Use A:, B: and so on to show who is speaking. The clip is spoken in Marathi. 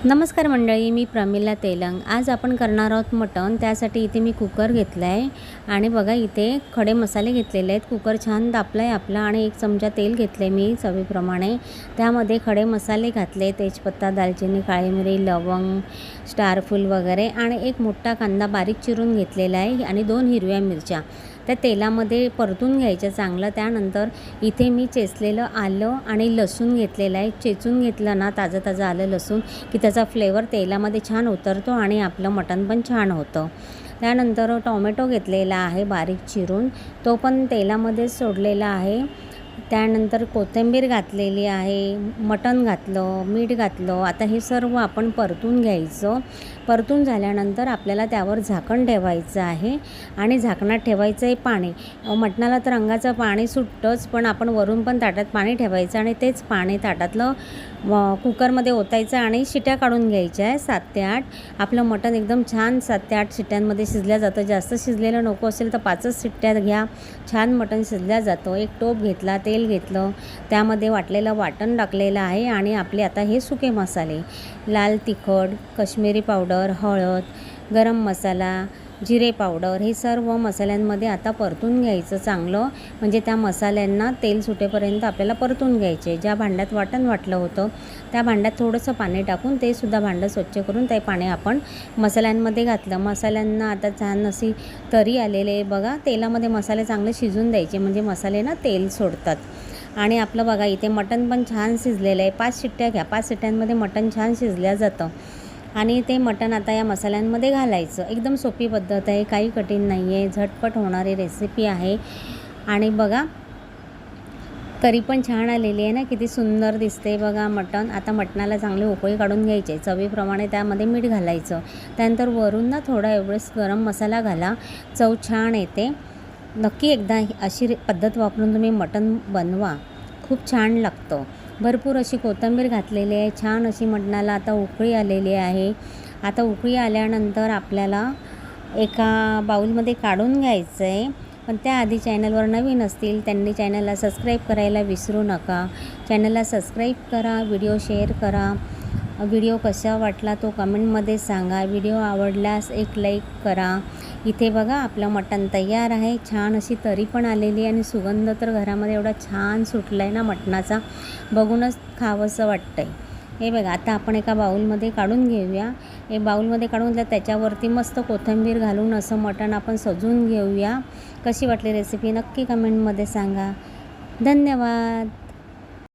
A: नमस्कार मंडळी, मी प्रमिला तेलंग। आज आपण करणार आहोत मटण। त्यासाठी इथे मी कुकर घेतला आहे आणि बघा इथे खडे मसाले घेतलेले आहेत। कुकर छान तापला आहे आपला आणि 1 चमचा तेल घेतले मी चवीप्रमाणे। त्यामध्ये खडे मसाले घातले, तेजपत्ता, दालचिनी, काळी मिरी, लवंग, स्टारफूल वगैरे आणि 1 मोठा कांदा बारीक चिरून घेतलेला आहे आणि 2 हिरव्या मिरच्या त्या तेलामध्ये परतून घ्यायच्या चांगलं। त्यानंतर इथे मी चेचलेलं आलं आणि लसूण घेतलेलं आहे। चेचून घेतलं ना ताजं आलं लसूण की त्याचा फ्लेवर तेलामध्ये छान उतरतो आणि आपलं मटण पण छान होतं। त्यानंतर टोमॅटो घेतलेला आहे बारीक चिरून, तो पण तेलामध्ये सोडलेला आहे। त्यानंतर कोथिंबीर घातलेली आहे, मटण घातलं, मीठ घातलं। आता हे सर्व आपण परतून घ्यायचं। परतून झाल्यानंतर आपल्याला त्यावर झाकण ठेवायचं आहे आणि झाकणात ठेवायचं आहे पाणी। मटणाला तर रंगाचं पाणी सुटतंच, पण आपण वरून पण ताटात पाणी ठेवायचं आणि तेच पाणी ताटातलं कुकरमध्ये ओतायचं आणि शिट्या काढून घ्यायच्या आहे 7 ते 8। आपलं मटण एकदम छान 7 ते 8 शिट्यांमध्ये शिजलं जातं। जास्त शिजलेलं नको असेल तर 5च शिट्ट्या घ्या, छान मटण शिजलं जातं। 1 टोप घेतला, तेल घेतलं, त्यामध्ये वाटलेलं वाटण टाकलेलं आहे आणि आपले आता हे सुके मसाले, लाल तिखट, काश्मीरी पावडर, हळद, गरम मसाला, जिरे पावडर, हे सर्व मसाल्यांमध्ये आता परतून घ्यायचं चांगलं। म्हणजे त्या मसाल्यांना तेल सुटेपर्यंत आपल्याला परतून घ्यायचे। ज्या भांड्यात वाटण वाटलं होतं त्या भांड्यात थोडंसं पाणी टाकून ते सुद्धा भांडं स्वच्छ करून ते पाणी आपण मसाल्यांमध्ये घातलं। मसाल्यांना आता छान अशी तरी आलेले आहे बघा। तेलामध्ये मसाले चांगले शिजून द्यायचे, म्हणजे मसाले ना तेल सोडतात। आणि आपलं बघा इथे मटण पण छान शिजलेलं आहे। 5 शिट्ट्या घ्या, 5 शिट्ट्यांमध्ये मटण छान शिजलं जातं। आणि ते मटण आता या मसाल्यांमध्ये घालायचं। एकदम सोपी पद्धत आहे, काही कठीण नाही आहे, झटपट होणारी रेसिपी आहे। आणि बघा तरी पण छान आलेली आहे ना, किती सुंदर दिसते बघा मटण। आता मटणाला चांगली उकळी काढून घ्यायची, चवीप्रमाणे त्यामध्ये मीठ घालायचं। त्यानंतर वरून ना थोडा एवढेच गरम मसाला घाला, चव छान येते। नक्की एकदा अशी पद्धत वापरून तुम्ही मटण बनवा, खूप छान लागतं। भरपूर अशी कोथिंबीर घातलेली आहे, छान अशी मटणाला आता उकळी आलेली आहे। आता उकळी आल्यानंतर आपल्याला एका बाउलमध्ये काढून घ्यायचं आहे। पण त्याआधी चॅनलवर नवीन असतील त्यांनी चॅनलला सबस्क्राईब करायला विसरू नका। चॅनलला सबस्क्राईब करा, व्हिडिओ शेअर करा। व्हिडिओ कसा वाटला तो कमेंटमध्ये सांगा। व्हिडिओ आवडल्यास एक लाईक करा। इथे बघा आपलं मटण तयार आहे, छान अशी तरी पण आलेली आहे आणि सुगंध तर घरामध्ये एवढा छान सुटला आहे ना मटणाचा, बघूनच खावंसं वाटतं आहे। हे बघा आता आपण एका बाउलमध्ये काढून घेऊया। हे बाउलमध्ये काढून घेतलं, त्याच्यावरती मस्त कोथिंबीर घालून असं मटण आपण सजवून घेऊया। कशी वाटली रेसिपी नक्की कमेंटमध्ये सांगा। धन्यवाद।